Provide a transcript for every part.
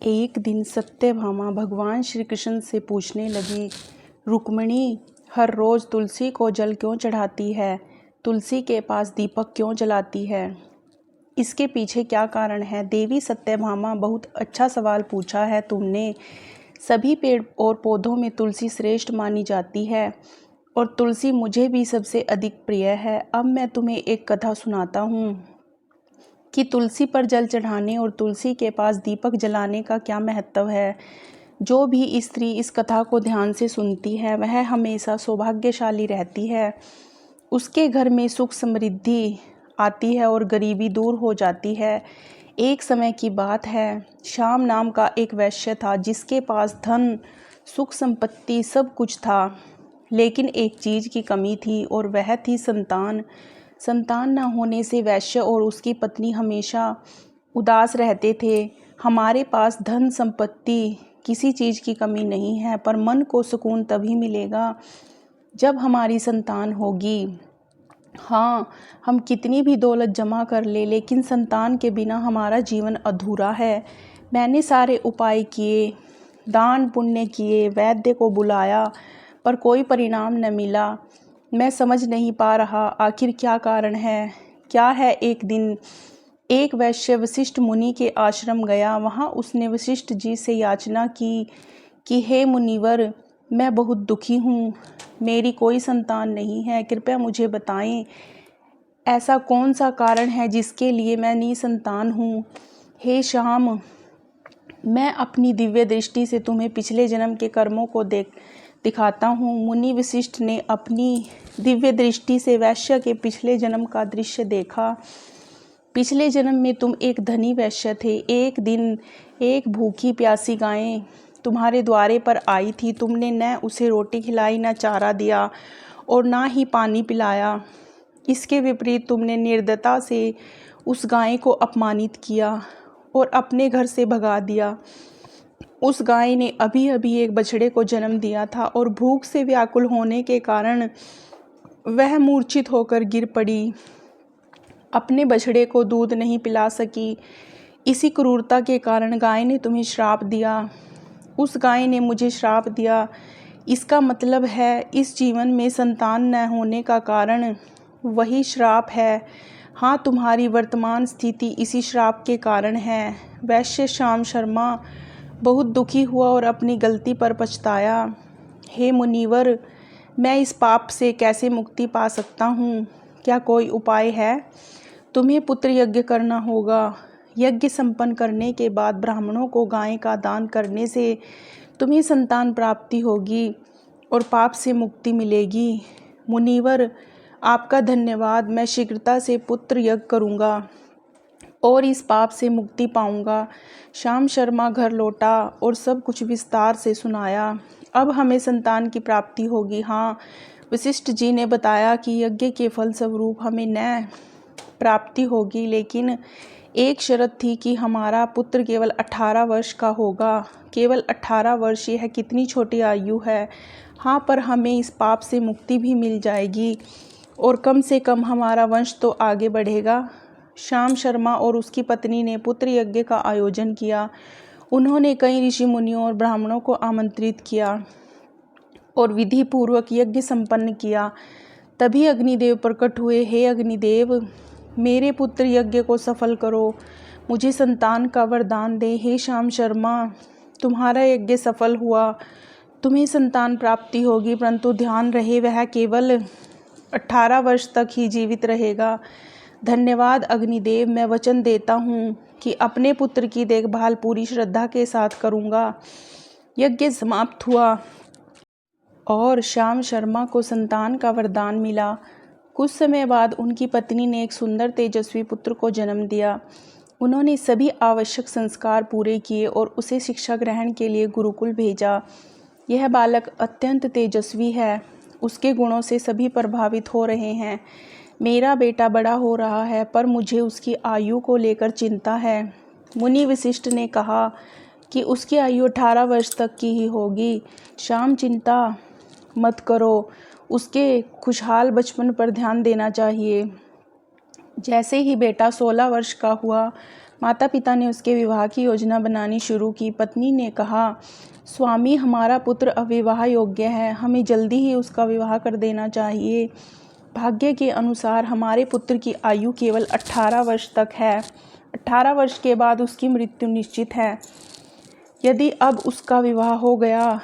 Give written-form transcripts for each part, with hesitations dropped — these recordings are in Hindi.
एक दिन सत्यभामा भगवान श्री कृष्ण से पूछने लगी, रुक्मिणी हर रोज़ तुलसी को जल क्यों चढ़ाती है? तुलसी के पास दीपक क्यों जलाती है? इसके पीछे क्या कारण है? देवी सत्यभामा, बहुत अच्छा सवाल पूछा है तुमने। सभी पेड़ और पौधों में तुलसी श्रेष्ठ मानी जाती है और तुलसी मुझे भी सबसे अधिक प्रिय है। अब मैं तुम्हें एक कथा सुनाता हूँ कि तुलसी पर जल चढ़ाने और तुलसी के पास दीपक जलाने का क्या महत्व है। जो भी स्त्री इस कथा को ध्यान से सुनती है वह हमेशा सौभाग्यशाली रहती है। उसके घर में सुख समृद्धि आती है और गरीबी दूर हो जाती है। एक समय की बात है, श्याम नाम का एक वैश्य था जिसके पास धन, सुख संपत्ति सब कुछ था, लेकिन एक चीज़ की कमी थी और वह थी संतान। संतान न होने से वैश्य और उसकी पत्नी हमेशा उदास रहते थे। हमारे पास धन संपत्ति किसी चीज़ की कमी नहीं है, पर मन को सुकून तभी मिलेगा जब हमारी संतान होगी। हाँ, हम कितनी भी दौलत जमा कर ले, लेकिन संतान के बिना हमारा जीवन अधूरा है। मैंने सारे उपाय किए, दान पुण्य किए, वैद्य को बुलाया, पर कोई परिणाम न मिला। मैं समझ नहीं पा रहा आखिर क्या कारण है, क्या है। एक दिन एक वैश्य वशिष्ठ मुनि के आश्रम गया। वहाँ उसने वशिष्ठ जी से याचना की कि हे मुनिवर, मैं बहुत दुखी हूँ, मेरी कोई संतान नहीं है, कृपया मुझे बताएं ऐसा कौन सा कारण है जिसके लिए मैं निसंतान हूँ। हे श्याम, मैं अपनी दिव्य दृष्टि से तुम्हें पिछले जन्म के कर्मों को दिखाता हूँ। मुनि वशिष्ठ ने अपनी दिव्य दृष्टि से वैश्य के पिछले जन्म का दृश्य देखा। पिछले जन्म में तुम एक धनी वैश्य थे। एक दिन एक भूखी प्यासी गाय तुम्हारे द्वारे पर आई थी। तुमने न उसे रोटी खिलाई, न चारा दिया और ना ही पानी पिलाया। इसके विपरीत तुमने निर्दयता से उस गाय को अपमानित किया और अपने घर से भगा दिया। उस गाय ने अभी अभी एक बछड़े को जन्म दिया था और भूख से व्याकुल होने के कारण वह मूर्छित होकर गिर पड़ी। अपने बछड़े को दूध नहीं पिला सकी। इसी क्रूरता के कारण गाय ने तुम्हें श्राप दिया। उस गाय ने मुझे श्राप दिया। इसका मतलब है इस जीवन में संतान न होने का कारण वही श्राप है। हाँ, तुम्हारी वर्तमान स्थिति इसी श्राप के कारण है। वैश्य श्याम शर्मा बहुत दुखी हुआ और अपनी गलती पर पछताया। हे मुनिवर, मैं इस पाप से कैसे मुक्ति पा सकता हूँ? क्या कोई उपाय है? तुम्हें पुत्र यज्ञ करना होगा। यज्ञ संपन्न करने के बाद ब्राह्मणों को गाय का दान करने से तुम्हें संतान प्राप्ति होगी और पाप से मुक्ति मिलेगी। मुनिवर, आपका धन्यवाद। मैं शीघ्रता से पुत्र यज्ञ करूँगा और इस पाप से मुक्ति पाऊँगा। श्याम शर्मा घर लौटा और सब कुछ विस्तार से सुनाया। अब हमें संतान की प्राप्ति होगी। हाँ, वशिष्ठ जी ने बताया कि यज्ञ के फल स्वरूप हमें न प्राप्ति होगी, लेकिन एक शर्त थी कि हमारा पुत्र केवल 18 वर्ष का होगा। केवल 18 वर्ष, यह कितनी छोटी आयु है। हाँ, पर हमें इस पाप से मुक्ति भी मिल जाएगी और कम से कम हमारा वंश तो आगे बढ़ेगा। श्याम शर्मा और उसकी पत्नी ने पुत्र यज्ञ का आयोजन किया। उन्होंने कई ऋषि मुनियों और ब्राह्मणों को आमंत्रित किया और विधि पूर्वक यज्ञ संपन्न किया। तभी अग्निदेव प्रकट हुए। हे अग्निदेव, मेरे पुत्र यज्ञ को सफल करो, मुझे संतान का वरदान दे। हे श्याम शर्मा, तुम्हारा यज्ञ सफल हुआ, तुम्हें संतान प्राप्ति होगी, परंतु ध्यान रहे वह केवल 18 वर्ष तक ही जीवित रहेगा। धन्यवाद अग्निदेव, मैं वचन देता हूँ कि अपने पुत्र की देखभाल पूरी श्रद्धा के साथ करूँगा। यज्ञ समाप्त हुआ और श्याम शर्मा को संतान का वरदान मिला। कुछ समय बाद उनकी पत्नी ने एक सुंदर तेजस्वी पुत्र को जन्म दिया। उन्होंने सभी आवश्यक संस्कार पूरे किए और उसे शिक्षा ग्रहण के लिए गुरुकुल भेजा। यह बालक अत्यंत तेजस्वी है, उसके गुणों से सभी प्रभावित हो रहे हैं। मेरा बेटा बड़ा हो रहा है, पर मुझे उसकी आयु को लेकर चिंता है। मुनि वशिष्ठ ने कहा कि उसकी आयु 18 वर्ष तक की ही होगी। श्याम, चिंता मत करो, उसके खुशहाल बचपन पर ध्यान देना चाहिए। जैसे ही बेटा 16 वर्ष का हुआ माता पिता ने उसके विवाह की योजना बनानी शुरू की। पत्नी ने कहा, स्वामी, हमारा पुत्र अविवाह योग्य है, हमें जल्दी ही उसका विवाह कर देना चाहिए। भाग्य के अनुसार हमारे पुत्र की आयु केवल 18 वर्ष तक है। 18 वर्ष के बाद उसकी मृत्यु निश्चित है। यदि अब उसका विवाह हो गया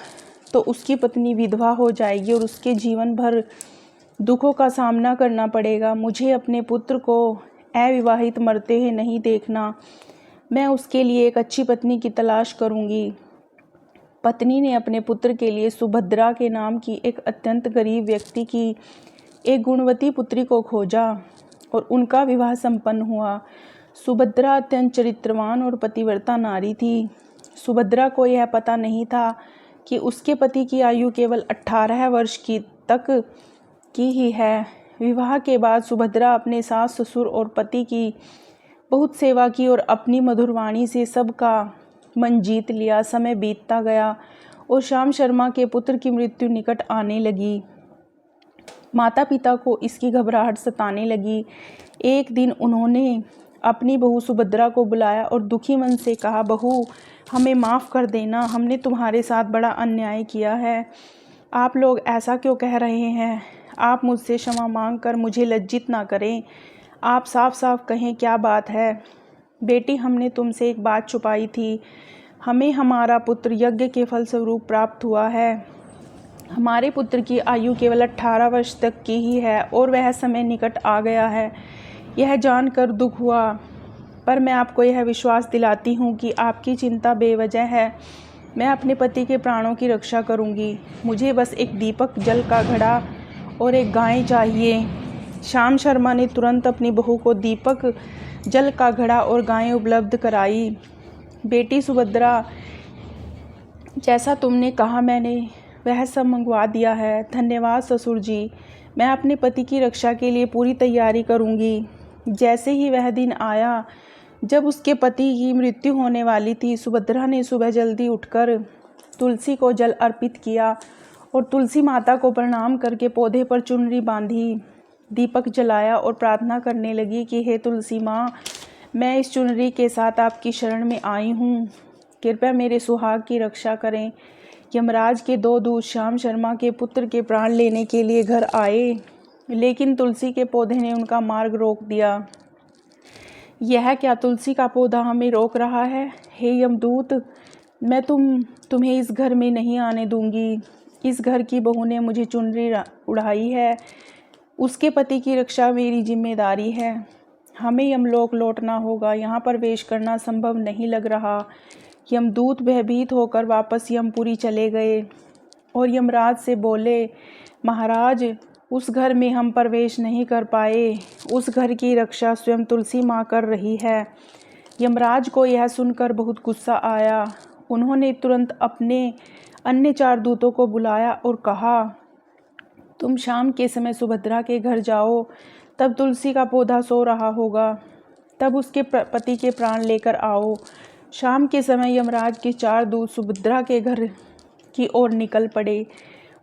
तो उसकी पत्नी विधवा हो जाएगी और उसके जीवन भर दुखों का सामना करना पड़ेगा। मुझे अपने पुत्र को अविवाहित मरते हुए नहीं देखना। मैं उसके लिए एक अच्छी पत्नी की तलाश करूंगी। पत्नी ने अपने पुत्र के लिए सुभद्रा के नाम की एक अत्यंत गरीब व्यक्ति की एक गुणवती पुत्री को खोजा और उनका विवाह संपन्न हुआ। सुभद्रा अत्यंत चरित्रवान और पतिव्रता नारी थी। सुभद्रा को यह पता नहीं था कि उसके पति की आयु केवल 18 वर्ष की तक की ही है। विवाह के बाद सुभद्रा अपने सास ससुर और पति की बहुत सेवा की और अपनी मधुर वाणी से सबका मन जीत लिया। समय बीतता गया और श्याम शर्मा के पुत्र की मृत्यु निकट आने लगी। माता पिता को इसकी घबराहट सताने लगी। एक दिन उन्होंने अपनी बहू सुभद्रा को बुलाया और दुखी मन से कहा, बहू, हमें माफ़ कर देना, हमने तुम्हारे साथ बड़ा अन्याय किया है। आप लोग ऐसा क्यों कह रहे हैं? आप मुझसे क्षमा मांग कर मुझे लज्जित ना करें। आप साफ साफ कहें, क्या बात है? बेटी, हमने तुमसे एक बात छुपाई थी। हमें हमारा पुत्र यज्ञ के फलस्वरूप प्राप्त हुआ है। हमारे पुत्र की आयु केवल 18 वर्ष तक की ही है और वह समय निकट आ गया है। यह जानकर दुख हुआ, पर मैं आपको यह विश्वास दिलाती हूँ कि आपकी चिंता बेवजह है। मैं अपने पति के प्राणों की रक्षा करूँगी। मुझे बस एक दीपक, जल का घड़ा और एक गाय चाहिए। श्याम शर्मा ने तुरंत अपनी बहू को दीपक, जल का घड़ा और गाय उपलब्ध कराई। बेटी सुभद्रा, जैसा तुमने कहा मैंने वह सब मंगवा दिया है। धन्यवाद ससुर जी। मैं अपने पति की रक्षा के लिए पूरी तैयारी करूँगी। जैसे ही वह दिन आया जब उसके पति की मृत्यु होने वाली थी, सुभद्रा ने सुबह जल्दी उठकर तुलसी को जल अर्पित किया और तुलसी माता को प्रणाम करके पौधे पर चुनरी बांधी, दीपक जलाया और प्रार्थना करने लगी कि हे तुलसी माँ, मैं इस चुनरी के साथ आपकी शरण में आई हूँ। कृपया मेरे सुहाग की रक्षा करें। यमराज के 2 दूत श्याम शर्मा के पुत्र के प्राण लेने के लिए घर आए, लेकिन तुलसी के पौधे ने उनका मार्ग रोक दिया। यह क्या तुलसी का पौधा हमें रोक रहा है? हे यमदूत, मैं तुम्हें इस घर में नहीं आने दूंगी। इस घर की बहू ने मुझे चुनरी उड़ाई है। उसके पति की रक्षा मेरी जिम्मेदारी है। हमें यमलोक लौटना होगा। यहाँ प्रवेश करना संभव नहीं लग रहा। यमदूत भयभीत होकर वापस यमपुरी चले गए और यमराज से बोले, महाराज, उस घर में हम प्रवेश नहीं कर पाए। उस घर की रक्षा स्वयं तुलसी माँ कर रही है। यमराज को यह सुनकर बहुत गुस्सा आया। उन्होंने तुरंत अपने अन्य 4 दूतों को बुलाया और कहा, तुम शाम के समय सुभद्रा के घर जाओ। तब तुलसी का पौधा सो रहा होगा। तब उसके पति के प्राण लेकर आओ। शाम के समय यमराज के 4 दूत सुभद्रा के घर की ओर निकल पड़े।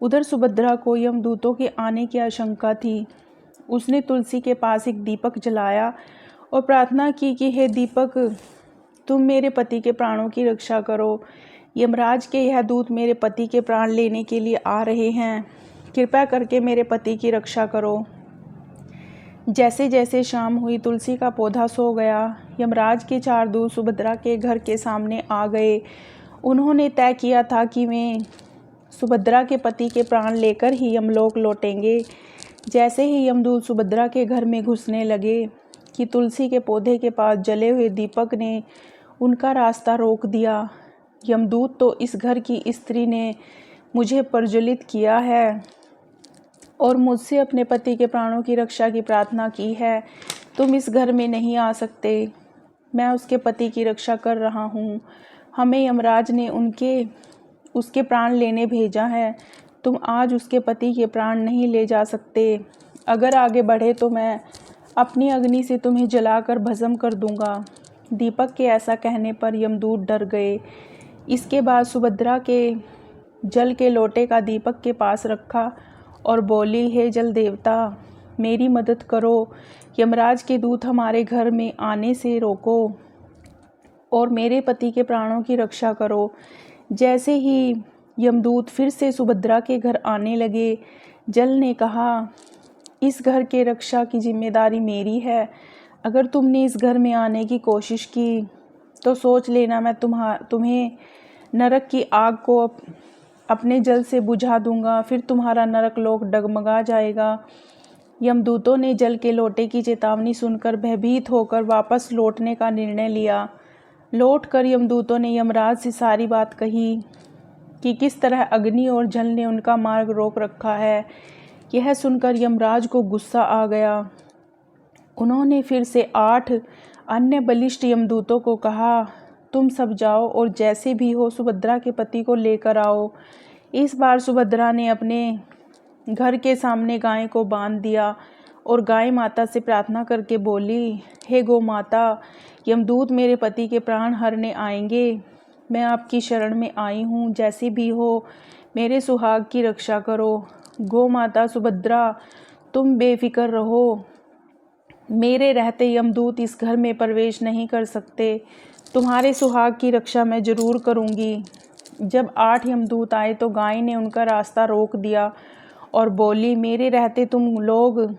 उधर सुभद्रा को यमदूतों के आने की आशंका थी। उसने तुलसी के पास एक दीपक जलाया और प्रार्थना की कि हे दीपक, तुम मेरे पति के प्राणों की रक्षा करो। यमराज के यह दूत मेरे पति के प्राण लेने के लिए आ रहे हैं। कृपया करके मेरे पति की रक्षा करो। जैसे जैसे शाम हुई, तुलसी का पौधा सो गया। यमराज के 4 दूत सुभद्रा के घर के सामने आ गए। उन्होंने तय किया था कि वे सुभद्रा के पति के प्राण लेकर ही यमलोक लौटेंगे। जैसे ही यमदूत सुभद्रा के घर में घुसने लगे कि तुलसी के पौधे के पास जले हुए दीपक ने उनका रास्ता रोक दिया। यमदूत, तो इस घर की स्त्री ने मुझे प्रज्वलित किया है और मुझसे अपने पति के प्राणों की रक्षा की प्रार्थना की है। तुम इस घर में नहीं आ सकते। मैं उसके पति की रक्षा कर रहा हूँ। हमें यमराज ने उसके प्राण लेने भेजा है। तुम आज उसके पति के प्राण नहीं ले जा सकते। अगर आगे बढ़े तो मैं अपनी अग्नि से तुम्हें जलाकर भस्म कर दूंगा। दीपक के ऐसा कहने पर यमदूत डर गए। इसके बाद सुभद्रा के जल के लोटे का दीपक के पास रखा और बोली, हे जल देवता, मेरी मदद करो। यमराज के दूत हमारे घर में आने से रोको। और मेरे पति के प्राणों की रक्षा करो। जैसे ही यमदूत फिर से सुभद्रा के घर आने लगे, जल ने कहा, इस घर के रक्षा की जिम्मेदारी मेरी है। अगर तुमने इस घर में आने की कोशिश की तो सोच लेना मैं तुम्हें नरक की आग को अपने जल से बुझा दूंगा, फिर तुम्हारा नरक लोक डगमगा जाएगा। यमदूतों ने जल के लोटे की चेतावनी सुनकर भयभीत होकर वापस लौटने का निर्णय लिया। लौटकर यमदूतों ने यमराज से सारी बात कही कि किस तरह अग्नि और जल ने उनका मार्ग रोक रखा है। यह सुनकर यमराज को गुस्सा आ गया। उन्होंने फिर से 8 अन्य बलिष्ठ यमदूतों को कहा, तुम सब जाओ और जैसे भी हो सुभद्रा के पति को लेकर आओ। इस बार सुभद्रा ने अपने घर के सामने गाय को बांध दिया और गाय माता से प्रार्थना करके बोली, हे गौ माता, यमदूत मेरे पति के प्राण हरने आएंगे। मैं आपकी शरण में आई हूँ, जैसी भी हो मेरे सुहाग की रक्षा करो। गौ माता सुभद्रा, तुम बेफिक्र रहो, मेरे रहते यमदूत इस घर में प्रवेश नहीं कर सकते। तुम्हारे सुहाग की रक्षा मैं जरूर करूँगी। जब 8 यमदूत आए तो गाय ने उनका रास्ता रोक दिया और बोली, मेरे रहते तुम लोग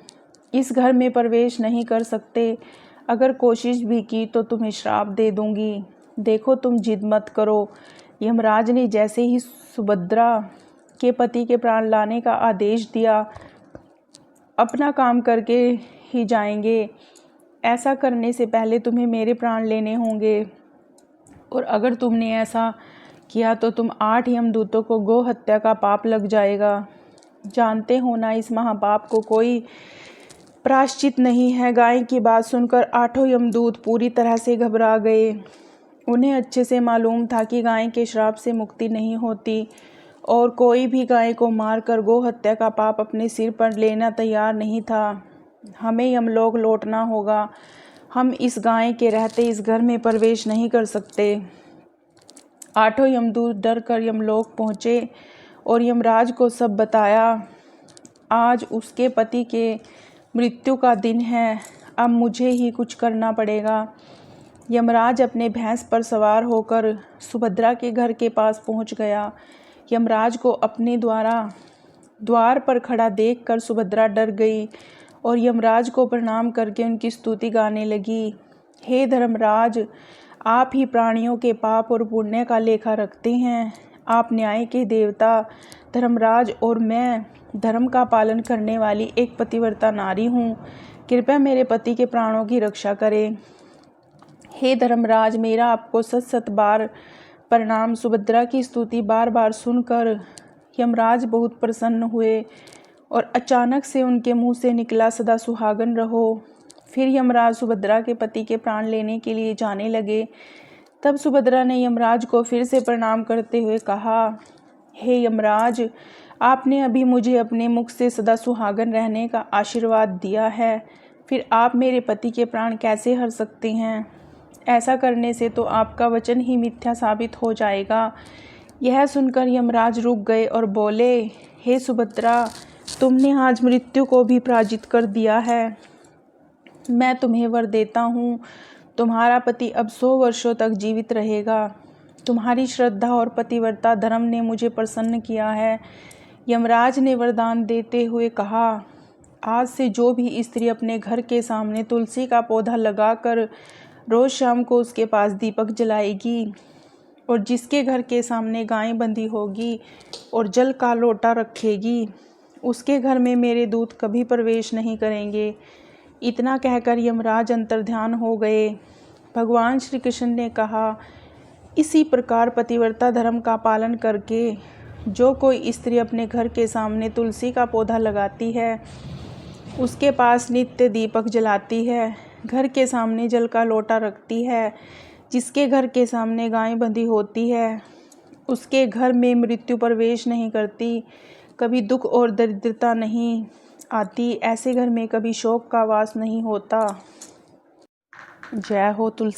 इस घर में प्रवेश नहीं कर सकते। अगर कोशिश भी की तो तुम्हें श्राप दे दूंगी। देखो, तुम जिद मत करो। यमराज ने जैसे ही सुभद्रा के पति के प्राण लाने का आदेश दिया, अपना काम करके ही जाएंगे। ऐसा करने से पहले तुम्हें मेरे प्राण लेने होंगे, और अगर तुमने ऐसा किया तो तुम 8 यमदूतों को गौ हत्या का पाप लग जाएगा। जानते हो ना, इस महापाप को कोई प्रायश्चित नहीं है। गाय की बात सुनकर 8 यमदूत पूरी तरह से घबरा गए। उन्हें अच्छे से मालूम था कि गाय के श्राप से मुक्ति नहीं होती, और कोई भी गाय को मारकर गौ हत्या का पाप अपने सिर पर लेना तैयार नहीं था। हमें यमलोक लौटना होगा। हम इस गाय के रहते इस घर में प्रवेश नहीं कर सकते। 8 यमदूत डर कर यमलोक पहुँचे और यमराज को सब बताया। आज उसके पति के मृत्यु का दिन है, अब मुझे ही कुछ करना पड़ेगा। यमराज अपने भैंस पर सवार होकर सुभद्रा के घर के पास पहुंच गया। यमराज को अपने द्वार पर खड़ा देखकर सुभद्रा डर गई और यमराज को प्रणाम करके उनकी स्तुति गाने लगी। हे धर्मराज, आप ही प्राणियों के पाप और पुण्य का लेखा रखते हैं। आप न्याय के देवता धर्मराज, और मैं धर्म का पालन करने वाली एक पतिव्रता नारी हूँ। कृपया मेरे पति के प्राणों की रक्षा करें। हे धर्मराज, मेरा आपको 7 बार प्रणाम। सुभद्रा की स्तुति बार बार सुनकर यमराज बहुत प्रसन्न हुए और अचानक से उनके मुंह से निकला, सदा सुहागन रहो। फिर यमराज सुभद्रा के पति के प्राण लेने के लिए जाने लगे। तब सुभद्रा ने यमराज को फिर से प्रणाम करते हुए कहा, हे यमराज, आपने अभी मुझे अपने मुख से सदा सुहागन रहने का आशीर्वाद दिया है, फिर आप मेरे पति के प्राण कैसे हर सकते हैं? ऐसा करने से तो आपका वचन ही मिथ्या साबित हो जाएगा। यह सुनकर यमराज रुक गए और बोले, हे सुभद्रा, तुमने आज मृत्यु को भी पराजित कर दिया है। मैं तुम्हें वर देता हूँ, तुम्हारा पति अब 100 वर्षों तक जीवित रहेगा। तुम्हारी श्रद्धा और पतिव्रता धर्म ने मुझे प्रसन्न किया है। यमराज ने वरदान देते हुए कहा, आज से जो भी स्त्री अपने घर के सामने तुलसी का पौधा लगाकर रोज शाम को उसके पास दीपक जलाएगी, और जिसके घर के सामने गाय बंधी होगी और जल का लोटा रखेगी, उसके घर में मेरे दूत कभी प्रवेश नहीं करेंगे। इतना कहकर यमराज अंतर्ध्यान हो गए। भगवान श्री कृष्ण ने कहा, इसी प्रकार पतिव्रता धर्म का पालन करके जो कोई स्त्री अपने घर के सामने तुलसी का पौधा लगाती है, उसके पास नित्य दीपक जलाती है, घर के सामने जल का लोटा रखती है, जिसके घर के सामने गाय बंधी होती है, उसके घर में मृत्यु प्रवेश नहीं करती, कभी दुख और दरिद्रता नहीं आती, ऐसे घर में कभी शोक का वास नहीं होता। जय हो तुलसी।